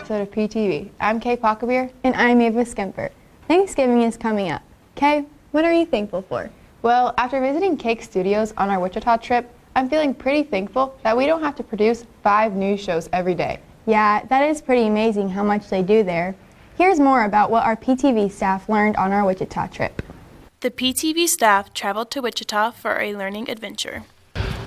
episode of PTV. I'm Kay Pockabeer. And I'm Ava Skemper. Thanksgiving is coming up. Kay, what are you thankful for? Well, after visiting Cake Studios on our Wichita trip, I'm feeling pretty thankful that we don't have to produce 5 news shows every day. Yeah, that is pretty amazing how much they do there. Here's more about what our PTV staff learned on our Wichita trip. The PTV staff traveled to Wichita for a learning adventure.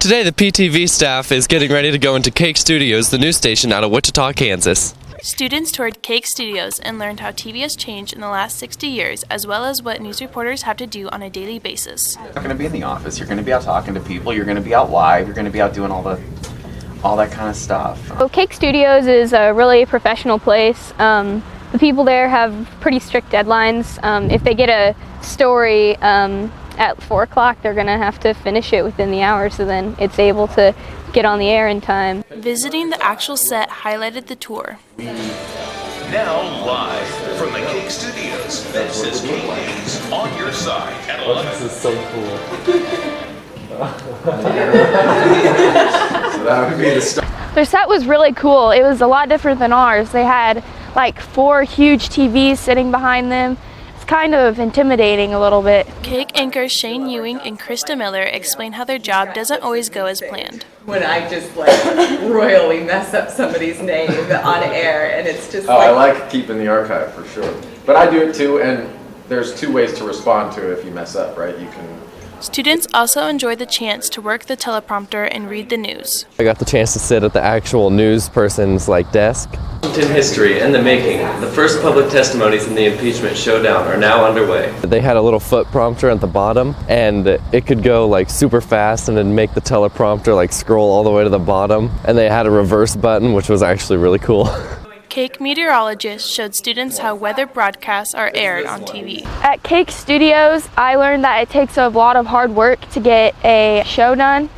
Today, the PTV staff is getting ready to go into Cake Studios, the news station out of Wichita, Kansas. Students toured Cake Studios and learned how TV has changed in the last 60 years, as well as what news reporters have to do on a daily basis. You're going to be in the office, you're going to be out talking to people, you're going to be out live, you're going to be out doing all that kind of stuff. Well, Cake Studios is a really professional place. The people there have pretty strict deadlines. If they get a story at 4 o'clock, they're going to have to finish it within the hour, so then it's able to get on the air in time. Visiting the actual set highlighted the tour. Now live from the Cake Studios, this is Cake News on your side at 11. This is so cool. So that would be the start. Their set was really cool. It was a lot different than ours. They had like 4 huge TVs sitting behind them. It's kind of intimidating a little bit. Cake anchors Shane Ewing and Krista Miller explain how their job doesn't always go as planned. When I just royally mess up somebody's name on air, and it's just I like keeping the archive for sure. But I do it too, and there's 2 ways to respond to it if you mess up, right? You can. Students also enjoyed the chance to work the teleprompter and read the news. I got the chance to sit at the actual news person's desk. Washington history and the making. The first public testimonies in the impeachment showdown are now underway. They had a little foot prompter at the bottom, and it could go super fast and it'd make the teleprompter scroll all the way to the bottom. And they had a reverse button, which was actually really cool. Cake meteorologists showed students how weather broadcasts are aired on TV. At Cake Studios, I learned that it takes a lot of hard work to get a show done.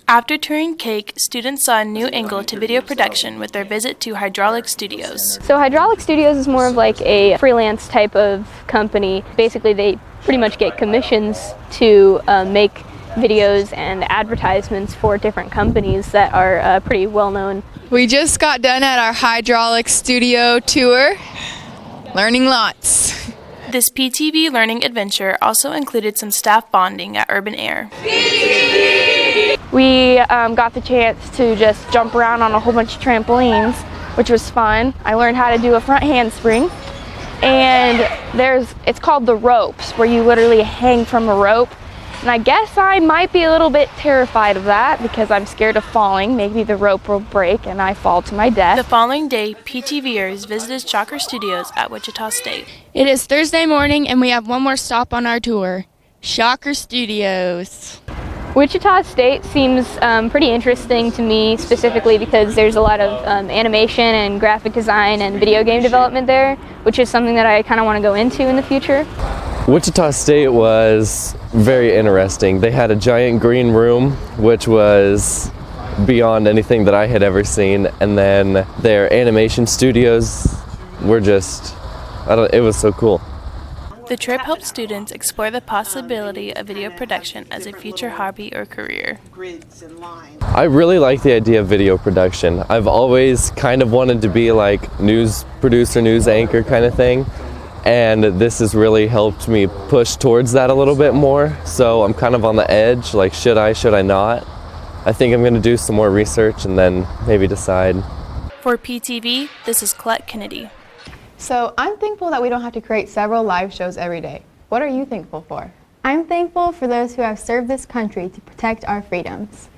After touring Cake, students saw a new angle to video production with their visit to Hydraulic Studios. So Hydraulic Studios is more of a freelance type of company. Basically, they pretty much get commissions to make videos and advertisements for different companies that are pretty well known. We just got done at our hydraulic studio tour, learning lots. This PTV learning adventure also included some staff bonding at Urban Air. We got the chance to just jump around on a whole bunch of trampolines, which was fun. I learned how to do a front handspring, and it's called the ropes, where you literally hang from a rope. And I guess I might be a little bit terrified of that because I'm scared of falling. Maybe the rope will break and I fall to my death. The following day, PTVers visited Shocker Studios at Wichita State. It is Thursday morning and we have one more stop on our tour, Shocker Studios. Wichita State seems pretty interesting to me, specifically because there's a lot of animation and graphic design and video game development there, which is something that I kind of want to go into in the future. Wichita State was very interesting. They had a giant green room, which was beyond anything that I had ever seen. And then their animation studios were it was so cool. The trip helped students explore the possibility of video production as a future hobby or career. I really like the idea of video production. I've always kind of wanted to be news producer, news anchor kind of thing. And this has really helped me push towards that a little bit more. So I'm kind of on the edge, should I not? I think I'm going to do some more research and then maybe decide. For PTV, this is Colette Kennedy. So I'm thankful that we don't have to create several live shows every day. What are you thankful for? I'm thankful for those who have served this country to protect our freedoms.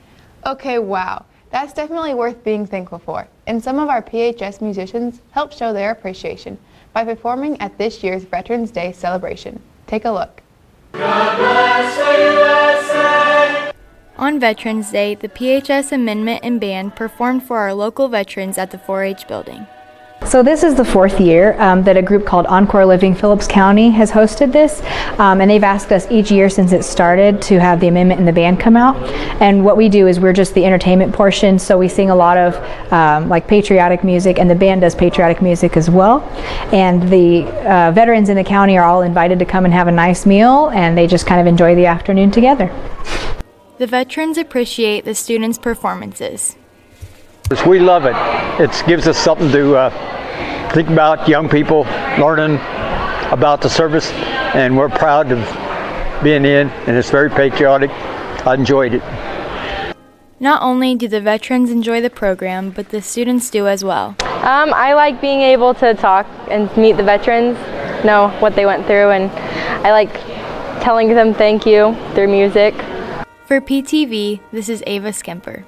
Okay, wow. That's definitely worth being thankful for. And some of our PHS musicians helped show their appreciation by performing at this year's Veterans Day celebration. Take a look. God bless the USA! On Veterans Day, the PHS Amendment and Band performed for our local veterans at the 4-H building. So this is the 4th year that a group called Encore Living Phillips County has hosted this, and they've asked us each year since it started to have the amendment and the band come out. And what we do is we're just the entertainment portion, so we sing a lot of patriotic music, and the band does patriotic music as well. And the veterans in the county are all invited to come and have a nice meal, and they just kind of enjoy the afternoon together. The veterans appreciate the students' performances. We love it. It gives us something to think about young people learning about the service, and we're proud of being in, and it's very patriotic. I enjoyed it. Not only do the veterans enjoy the program, but the students do as well. I like being able to talk and meet the veterans, know what they went through, and I like telling them thank you through music. For PTV, this is Ava Skemper.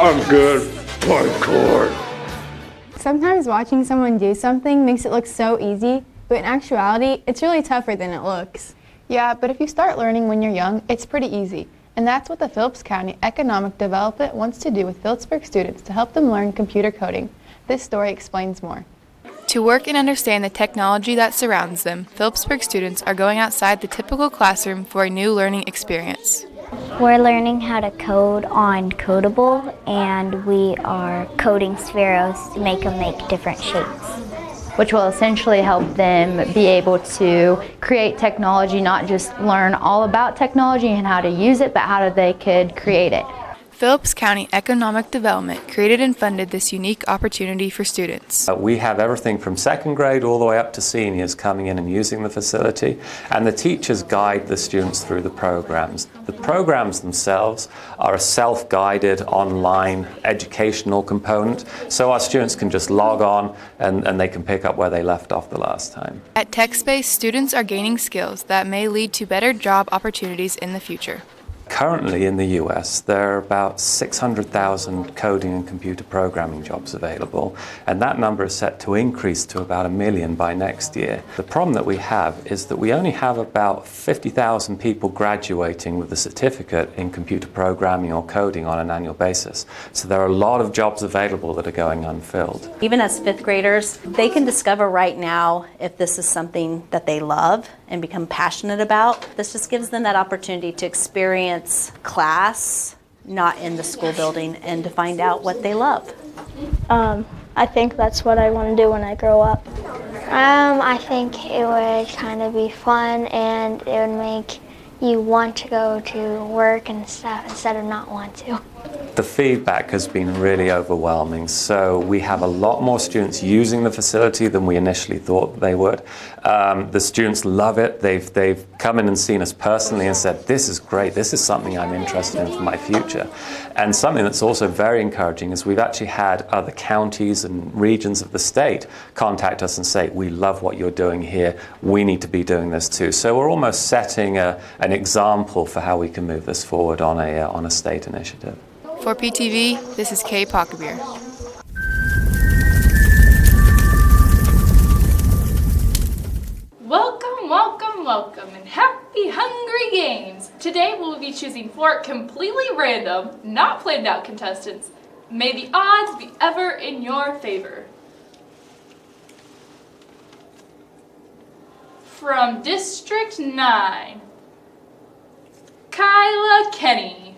I'm good. Parkour. Sometimes watching someone do something makes it look so easy, but in actuality, it's really tougher than it looks. Yeah, but if you start learning when you're young, it's pretty easy. And that's what the Phillips County Economic Development wants to do with Phillipsburg students to help them learn computer coding. This story explains more. To work and understand the technology that surrounds them, Phillipsburg students are going outside the typical classroom for a new learning experience. We're learning how to code on Codable, and we are coding spheros to make them make different shapes. Which will essentially help them be able to create technology, not just learn all about technology and how to use it, but how they could create it. Phillips County Economic Development created and funded this unique opportunity for students. We have everything from second grade all the way up to seniors coming in and using the facility, and the teachers guide the students through the programs. The programs themselves are a self-guided online educational component, so our students can just log on and they can pick up where they left off the last time. At TechSpace, students are gaining skills that may lead to better job opportunities in the future. Currently in the US, there are about 600,000 coding and computer programming jobs available, and that number is set to increase to about 1 million by next year. The problem that we have is that we only have about 50,000 people graduating with a certificate in computer programming or coding on an annual basis. So there are a lot of jobs available that are going unfilled. Even as fifth graders, they can discover right now if this is something that they love and become passionate about. This just gives them that opportunity to experience class, not in the school building, and to find out what they love. I think that's what I want to do when I grow up. I think it would kind of be fun, and it would make you want to go to work and stuff instead of not want to. The feedback has been really overwhelming, so we have a lot more students using the facility than we initially thought they would. The students love it. They've come in and seen us personally and said, this is great, this is something I'm interested in for my future. And something that's also very encouraging is we've actually had other counties and regions of the state contact us and say, we love what you're doing here, we need to be doing this too. So we're almost setting an example for how we can move this forward on a state initiative. For PTV, this is Kay Pockerbeer. Welcome, welcome, welcome, and happy Hungry Games! Today we'll be choosing 4 completely random, not planned out contestants. May the odds be ever in your favor. From District 9, Kyla Kenny.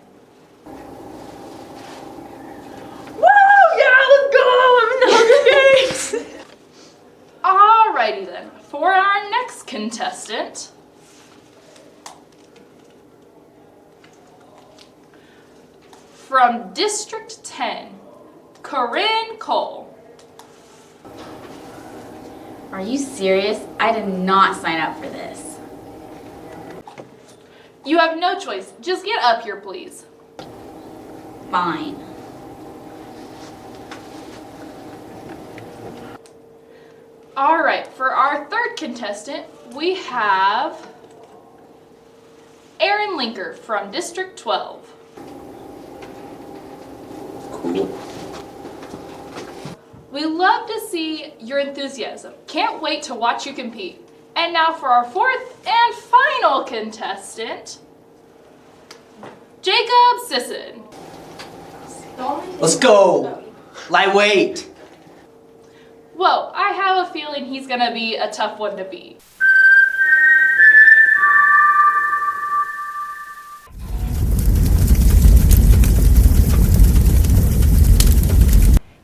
Woo! Yeah, let's go! I'm in the Hunger Games! Alrighty then, for our next contestant, from District 10, Corinne Cole. Are you serious? I did not sign up for this. You have no choice. Just get up here, please. Fine. Alright, for our third contestant, we have Aaron Linker from District 12. Cool. We love to see your enthusiasm. Can't wait to watch you compete. And now for our fourth and final contestant, Jacob Sisson. Let's go. Lightweight. Whoa, I have a feeling he's gonna be a tough one to beat.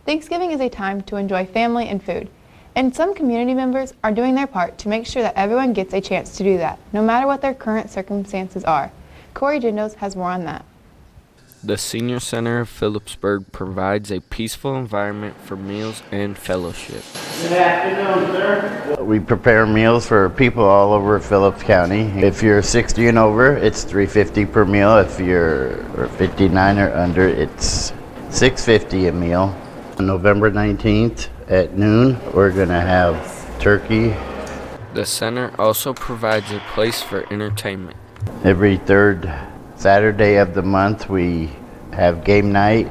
Thanksgiving is a time to enjoy family and food, and some community members are doing their part to make sure that everyone gets a chance to do that, no matter what their current circumstances are. Corey Jindos has more on that. The Senior Center of Phillipsburg provides a peaceful environment for meals and fellowship. Good afternoon, sir. We prepare meals for people all over Phillips County. If you're 60 and over, it's $3.50 per meal. If you're 59 or under, it's $6.50 a meal. On November 19th at noon, we're going to have turkey. The center also provides a place for entertainment. Every third Saturday of the month, we have game night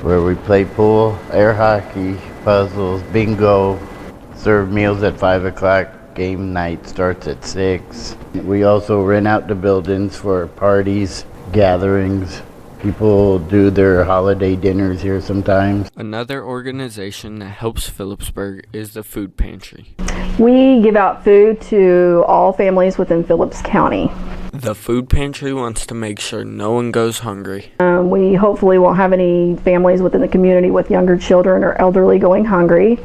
where we play pool, air hockey, puzzles, bingo, serve meals at 5 o'clock. Game night starts at 6. We also rent out the buildings for parties, gatherings. People do their holiday dinners here sometimes. Another organization that helps Phillipsburg is the Food Pantry. We give out food to all families within Phillips County. The Food Pantry wants to make sure no one goes hungry. We hopefully won't have any families within the community with younger children or elderly going hungry.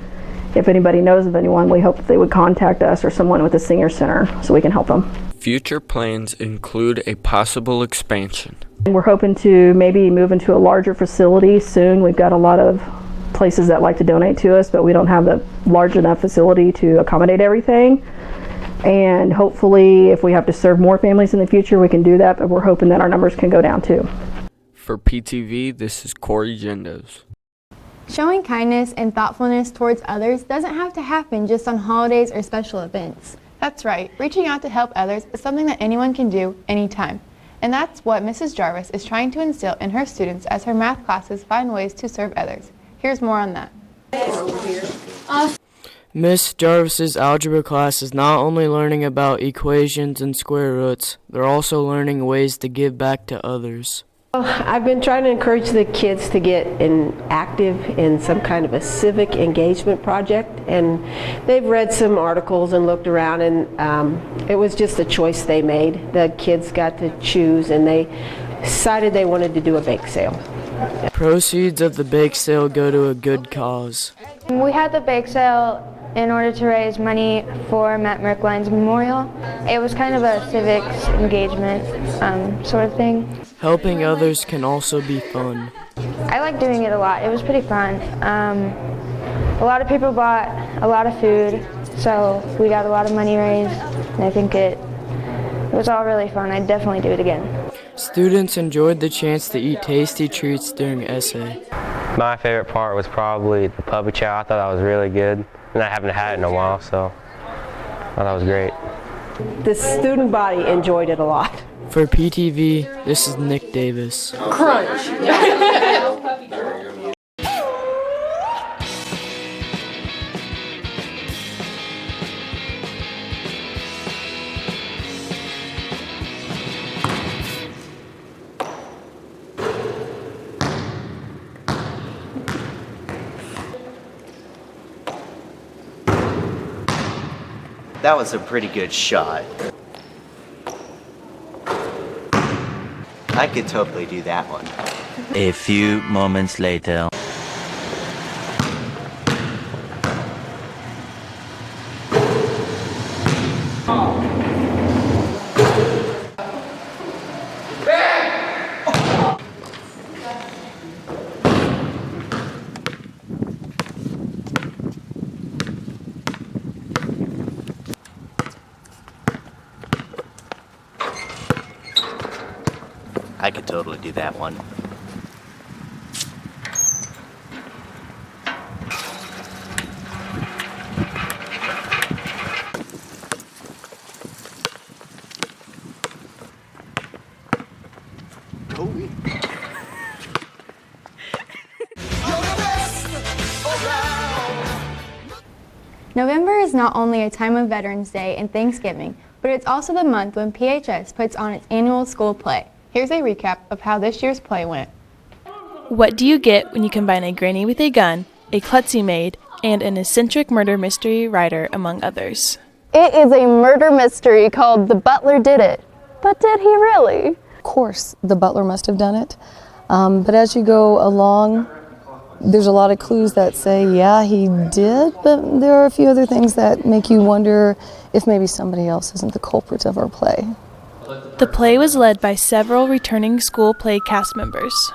If anybody knows of anyone, we hope that they would contact us or someone with the senior center so we can help them. Future plans include a possible expansion. We're hoping to maybe move into a larger facility soon. We've got a lot of places that like to donate to us, but we don't have a large enough facility to accommodate everything. And hopefully, if we have to serve more families in the future, we can do that, but we're hoping that our numbers can go down too. For PTV, this is Corey Jindos. Showing kindness and thoughtfulness towards others doesn't have to happen just on holidays or special events. That's right. Reaching out to help others is something that anyone can do anytime. And that's what Mrs. Jarvis is trying to instill in her students as her math classes find ways to serve others. Here's more on that. Miss Jarvis's algebra class is not only learning about equations and square roots, they're also learning ways to give back to others. I've been trying to encourage the kids to get active in some kind of a civic engagement project, and they've read some articles and looked around, and it was just a choice they made. The kids got to choose, and they decided they wanted to do a bake sale. Proceeds of the bake sale go to a good cause. We had the bake sale in order to raise money for Matt Merkline's memorial. It was kind of a civics engagement sort of thing. Helping others can also be fun. I like doing it a lot. It was pretty fun. A lot of people bought a lot of food, so we got a lot of money raised, and I think it was all really fun. I'd definitely do it again. Students enjoyed the chance to eat tasty treats during essay. My favorite part was probably the puppy chow. I thought that was really good, and I haven't had it in a while, so I thought that was great. The student body enjoyed it a lot. For PTV, this is Nick Davis. Crunch. That was a pretty good shot. I could totally do that one. A few moments later. I could totally do that one. November is not only a time of Veterans Day and Thanksgiving, but it's also the month when PHS puts on its annual school play. Here's a recap of how this year's play went. What do you get when you combine a granny with a gun, a klutzy maid, and an eccentric murder mystery writer, among others? It is a murder mystery called The Butler Did It. But did he really? Of course, the butler must have done it. But as you go along, there's a lot of clues that say, yeah, he did, but there are a few other things that make you wonder if maybe somebody else isn't the culprit of our play. The play was led by several returning school play cast members.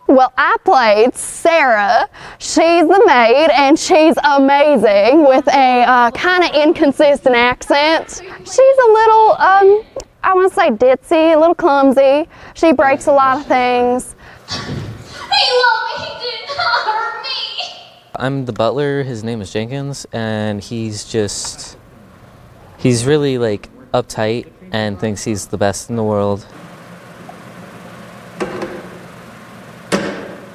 Well, I played Sarah. She's the maid, and she's amazing with a kind of inconsistent accent. She's a little, I want to say ditzy, a little clumsy. She breaks a lot of things. I'm the butler. His name is Jenkins, and he's really like uptight and thinks he's the best in the world.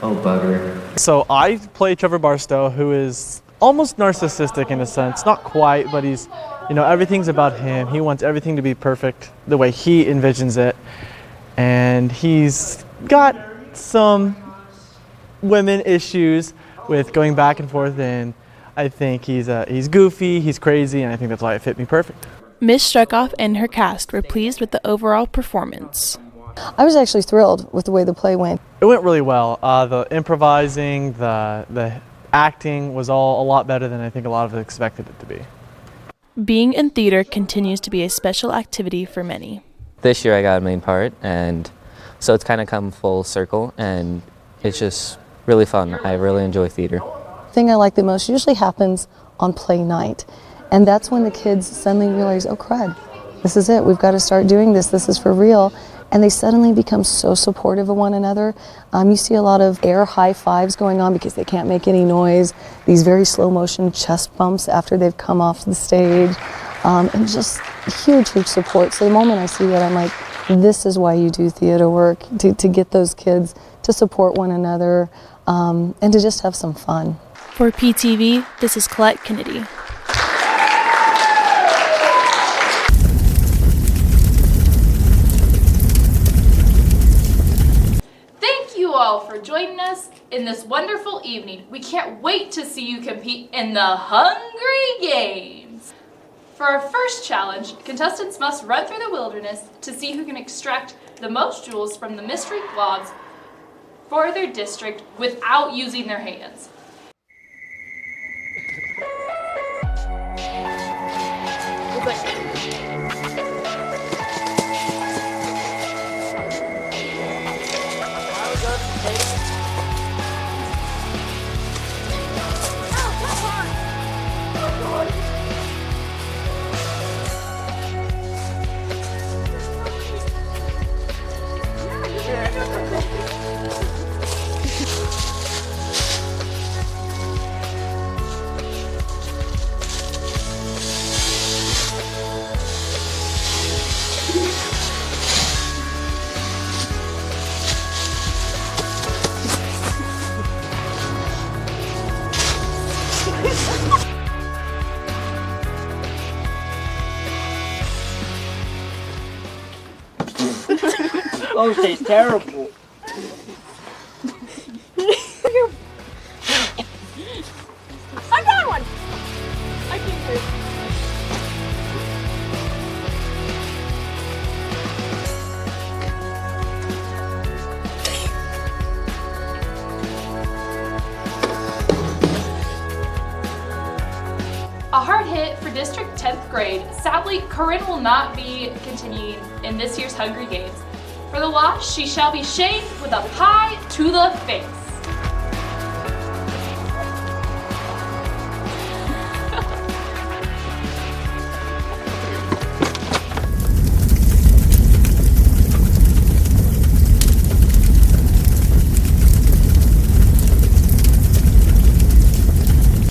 Oh, bugger. So I play Trevor Barstow, who is almost narcissistic in a sense. Not quite, but he's, everything's about him. He wants everything to be perfect the way he envisions it. And he's got some women issues with going back and forth, and I think he's goofy, he's crazy, and I think that's why it fit me perfect. Miss Struckoff and her cast were pleased with the overall performance. I was actually thrilled with the way the play went. It went really well. The improvising, the acting was all a lot better than I think a lot of us expected it to be. Being in theater continues to be a special activity for many. This year I got a main part, and so it's kind of come full circle, and it's just really fun. I really enjoy theater. The thing I like the most usually happens on play night, and that's when the kids suddenly realize, oh crud, this is it, we've got to start doing this is for real. And they suddenly become so supportive of one another. You see a lot of air high fives going on because they can't make any noise, these very slow motion chest bumps after they've come off the stage, and just huge support. So the moment I see that, I'm like, this is why you do theater work, to get those kids to support one another, and to just have some fun. For PTV, this is Colette Kennedy. All for joining us in this wonderful evening. We can't wait to see you compete in the Hungry Games. For our first challenge, contestants must run through the wilderness to see who can extract the most jewels from the mystery globs for their district without using their hands. Oh, tastes terrible. I got one! I can't do it. A hard hit for District 10th grade. Sadly, Corinne will not be continuing in this year's Hungry Games. For the loss, she shall be shamed with a pie to the face.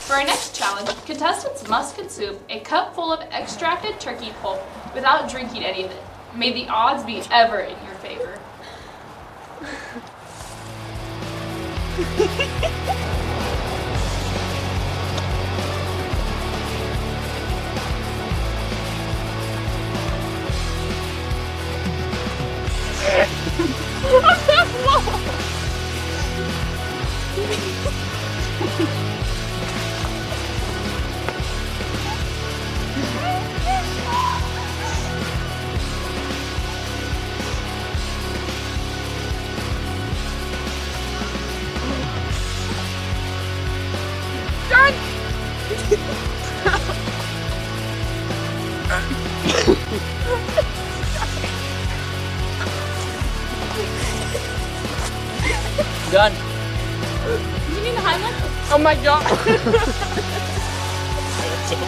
For our next challenge, contestants must consume a cup full of extracted turkey pulp without drinking any of it. May the odds be ever in your favor. Done. You need a Heimlich? Oh my god.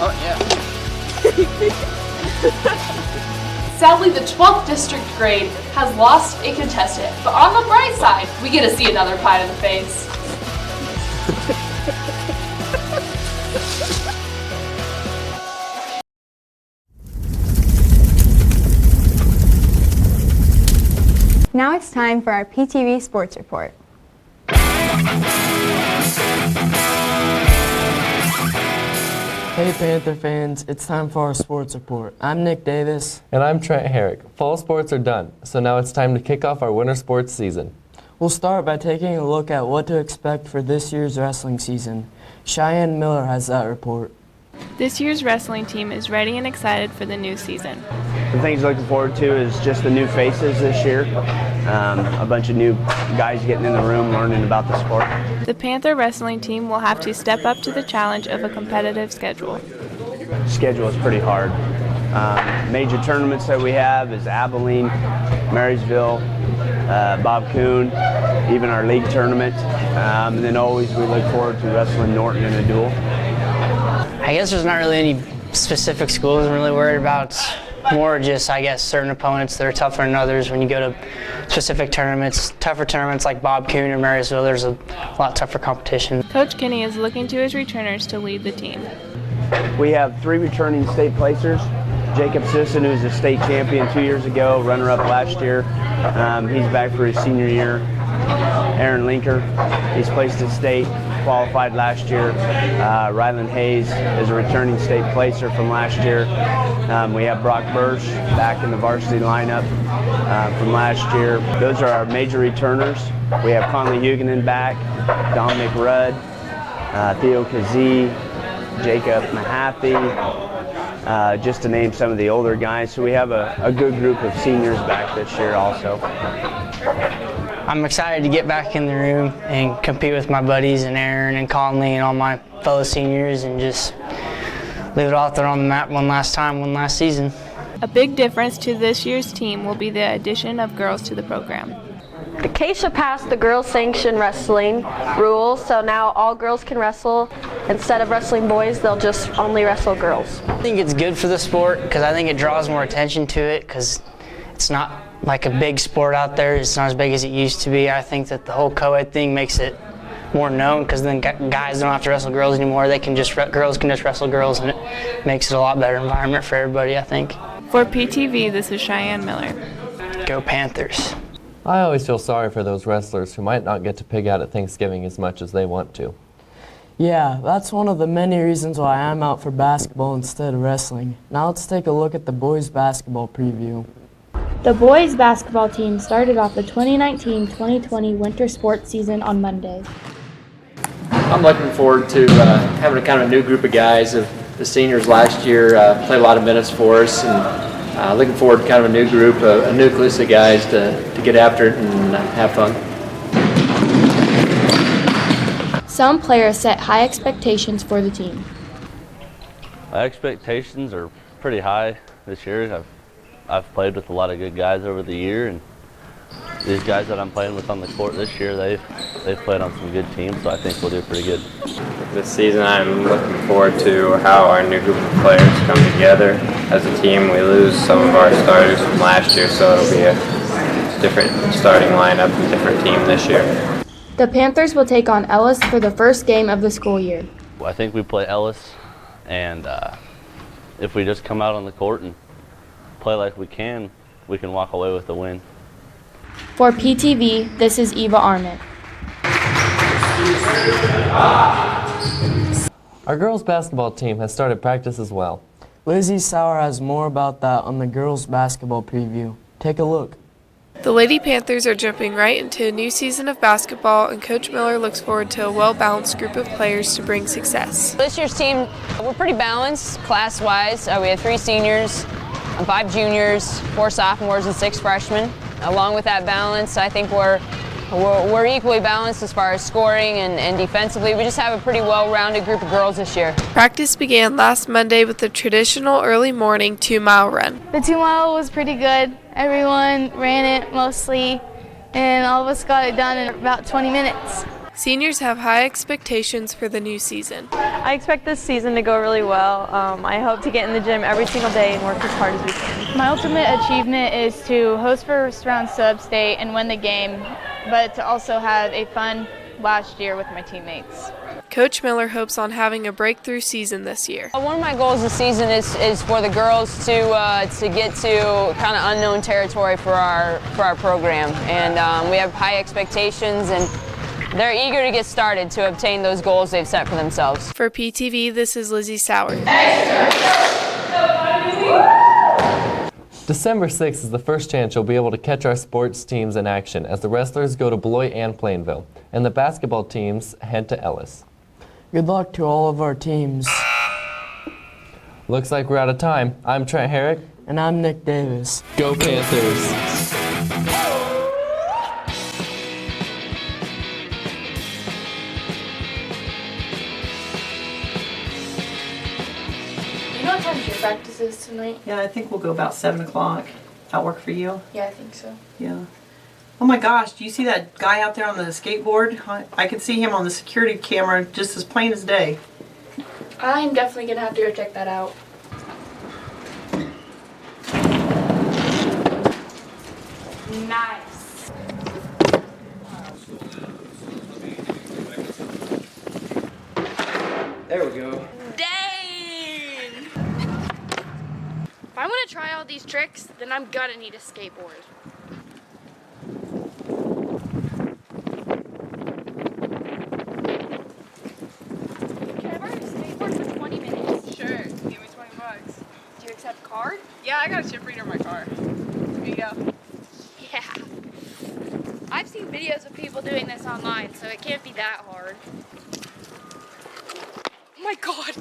Oh yeah. Sadly, the 12th district grade has lost a contestant, but on the bright side, we get to see another pie to the face. Now it's time for our PTV Sports Report. Hey Panther fans, it's time for our sports report. I'm Nick Davis. And I'm Trent Herrick. Fall sports are done, so now it's time to kick off our winter sports season. We'll start by taking a look at what to expect for this year's wrestling season. Cheyenne Miller has that report. This year's wrestling team is ready and excited for the new season. The things looking forward to is just the new faces this year. A bunch of new guys getting in the room, learning about the sport. The Panther wrestling team will have to step up to the challenge of a competitive schedule. Schedule is pretty hard. Major tournaments that we have is Abilene, Marysville, Bob Coon, even our league tournament. And then always we look forward to wrestling Norton in a duel. I guess there's not really any specific schools I'm really worried about. More just, I guess, certain opponents that are tougher than others. When you go to specific tournaments, tougher tournaments like Bob Coon or Marysville, there's a lot tougher competition. Coach Kinney is looking to his returners to lead the team. We have 3 returning state placers. Jacob Sisson, who was a state champion 2 years ago, runner-up last year. He's back for his senior year. Aaron Linker, he's placed at state, qualified last year. Rylan Hayes is a returning state placer from last year. We have Brock Bursch back in the varsity lineup from last year. Those are our major returners. We have Conley Huguenin back, Dominic Rudd, Theo Kazee, Jacob Mahaffey, just to name some of the older guys. So we have a good group of seniors back this year also. I'm excited to get back in the room and compete with my buddies and Aaron and Conley and all my fellow seniors and just leave it out there on the map one last season. A big difference to this year's team will be the addition of girls to the program. Acacia passed the girls sanctioned wrestling rules, so now all girls can wrestle. Instead of wrestling boys, they'll just only wrestle girls. I think it's good for the sport because I think it draws more attention to it because it's not like a big sport out there. It's not as big as it used to be. I think that the whole co-ed thing makes it more known because then guys don't have to wrestle girls anymore. Girls can just wrestle girls, and it makes it a lot better environment for everybody, I think. For PTV, this is Cheyenne Miller. Go Panthers. I always feel sorry for those wrestlers who might not get to pig out at Thanksgiving as much as they want to. Yeah, that's one of the many reasons why I'm out for basketball instead of wrestling. Now let's take a look at the boys basketball preview. The boys basketball team started off the 2019-2020 winter sports season on Monday. I'm looking forward to having a kind of a new group of guys. The seniors last year played a lot of minutes for us, and looking forward to kind of a new group, a nucleus of guys to get after it and have fun. Some players set high expectations for the team. My expectations are pretty high this year. I've played with a lot of good guys over the year, and these guys that I'm playing with on the court this year, they've played on some good teams, so I think we'll do pretty good. This season I'm looking forward to how our new group of players come together. As a team, we lose some of our starters from last year, so it'll be a different starting lineup and different team this year. The Panthers will take on Ellis for the first game of the school year. I think we play Ellis, and if we just come out on the court and play like we can walk away with the win. For PTV, this is Eva Arment. Our girls basketball team has started practice as well. Lizzie Sauer has more about that on the girls basketball preview. Take a look. The Lady Panthers are jumping right into a new season of basketball, and Coach Miller looks forward to a well-balanced group of players to bring success. This year's team, we're pretty balanced class-wise. We have 3 seniors, 5 juniors, 4 sophomores, and 6 freshmen. Along with that balance, I think we're equally balanced as far as scoring and defensively. We just have a pretty well-rounded group of girls this year. Practice began last Monday with the traditional early morning 2-mile run. The 2-mile was pretty good. Everyone ran it mostly, and all of us got it done in about 20 minutes. Seniors have high expectations for the new season. I expect this season to go really well. I hope to get in the gym every single day and work as hard as we can. My ultimate achievement is to host first round sub-state and win the game, but to also have a fun last year with my teammates. Coach Miller hopes on having a breakthrough season this year. One of my goals this season is for the girls to get to kind of unknown territory for our program, and we have high expectations, and they're eager to get started to obtain those goals they've set for themselves. For PTV, this is Lizzie Sauer. December 6th is the first chance you'll be able to catch our sports teams in action as the wrestlers go to Beloit and Plainville, and the basketball teams head to Ellis. Good luck to all of our teams. Looks like we're out of time. I'm Trent Herrick. And I'm Nick Davis. Go Panthers! You know what time your practice is tonight? Yeah, I think we'll go about 7 o'clock. That work for you? Yeah, I think so. Yeah. Oh my gosh, do you see that guy out there on the skateboard? I could see him on the security camera just as plain as day. I'm definitely going to have to go check that out. Nice. There we go. Dang! If I want to try all these tricks, then I'm going to need a skateboard. Card? Yeah, I got a chip reader in my car. Here you go. Yeah. I've seen videos of people doing this online, so it can't be that hard. Oh my god!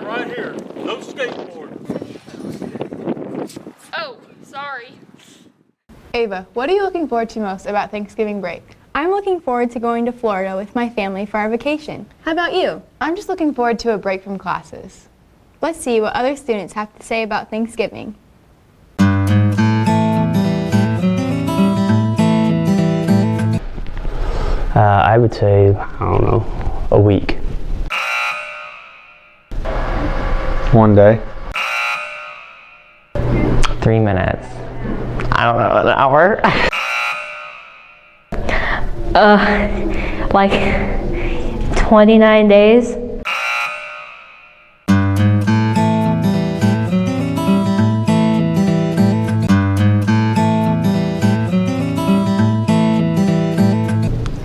Right here, no skateboard. Oh, sorry. Ava, what are you looking forward to most about Thanksgiving break? I'm looking forward to going to Florida with my family for our vacation. How about you? I'm just looking forward to a break from classes. Let's see what other students have to say about Thanksgiving. I would say, I don't know, a week. 1 day. 3 minutes. I don't know, an hour. Like 29 days.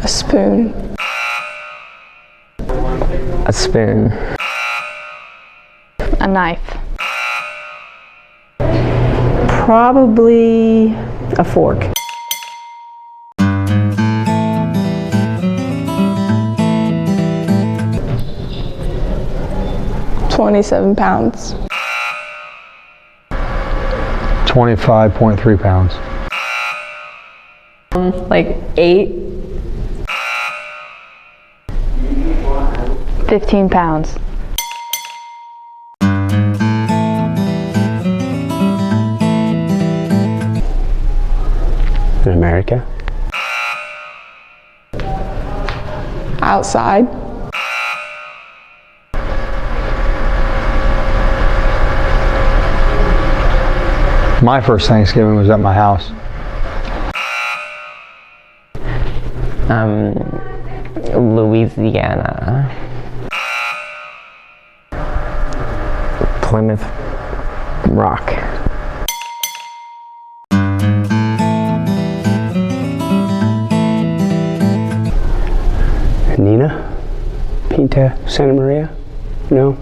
A spoon. A spoon. A knife. Probably a fork. £27. 25.3 pounds. Like 8. 15 pounds. In America. Outside. My first Thanksgiving was at my house. Louisiana. Plymouth Rock. Nina? Pinta, Santa Maria? No?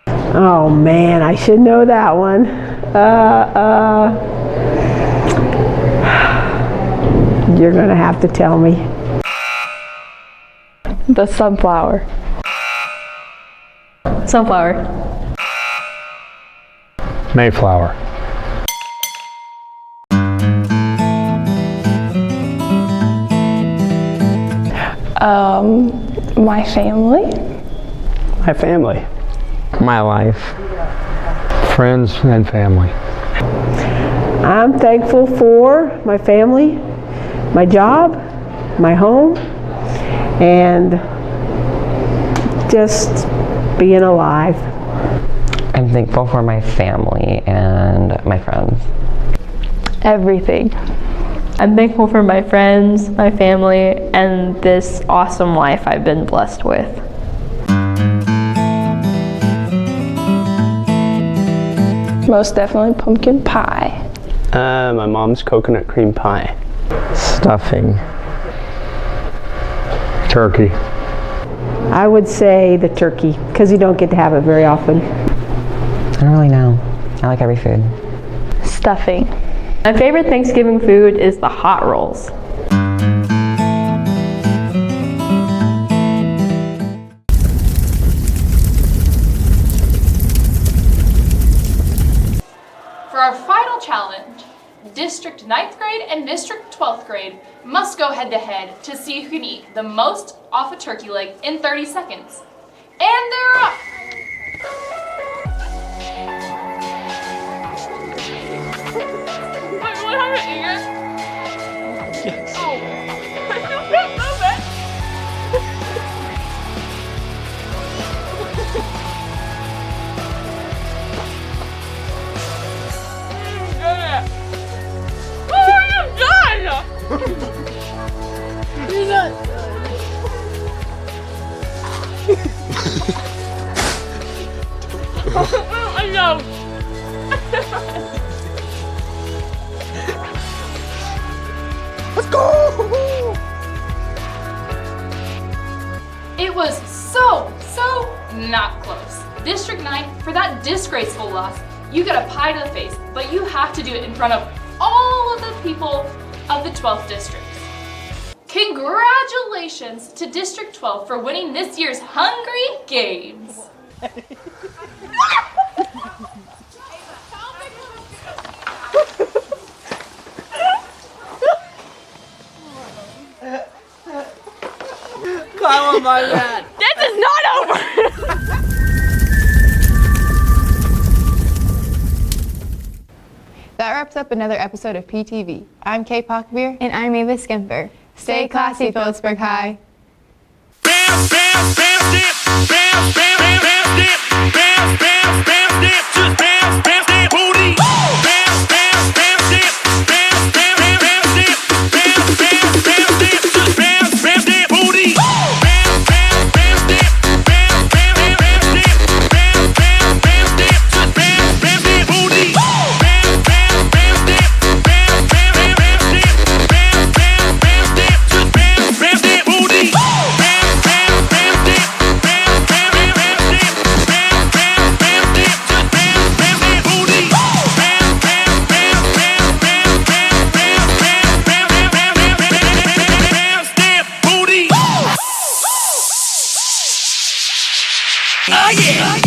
Oh man, I should know that one. You're gonna have to tell me. The sunflower. Sunflower. Mayflower. My family. My family. My life. Friends and family. I'm thankful for my family, my job, my home, and just being alive. I'm thankful for my family and my friends. Everything. I'm thankful for my friends, my family, and this awesome life I've been blessed with. Most definitely pumpkin pie. My mom's coconut cream pie. Stuffing. Turkey. I would say the turkey, because you don't get to have it very often. I don't really know. I like every food. Stuffing. My favorite Thanksgiving food is the hot rolls. For our final challenge, District 9th grade and District 12th grade must go head to head to see who can eat the most off a turkey leg in 30 seconds. And they're up! Wait, what happened, Ingrid? Yes. Oh. I feel so bad. You're not done. I know. Let's go! It was so not close. District 9, for that disgraceful loss, you get a pie to the face, but you have to do it in front of all of the people of the 12th district. Congratulations to District 12 for winning this year's Hungry Games. Come on, my man. This is not over! That wraps up another episode of PTV. I'm Kay Pockbeer. And I'm Ava Skimper. Stay classy, Phillipsburg High. Oh, yeah.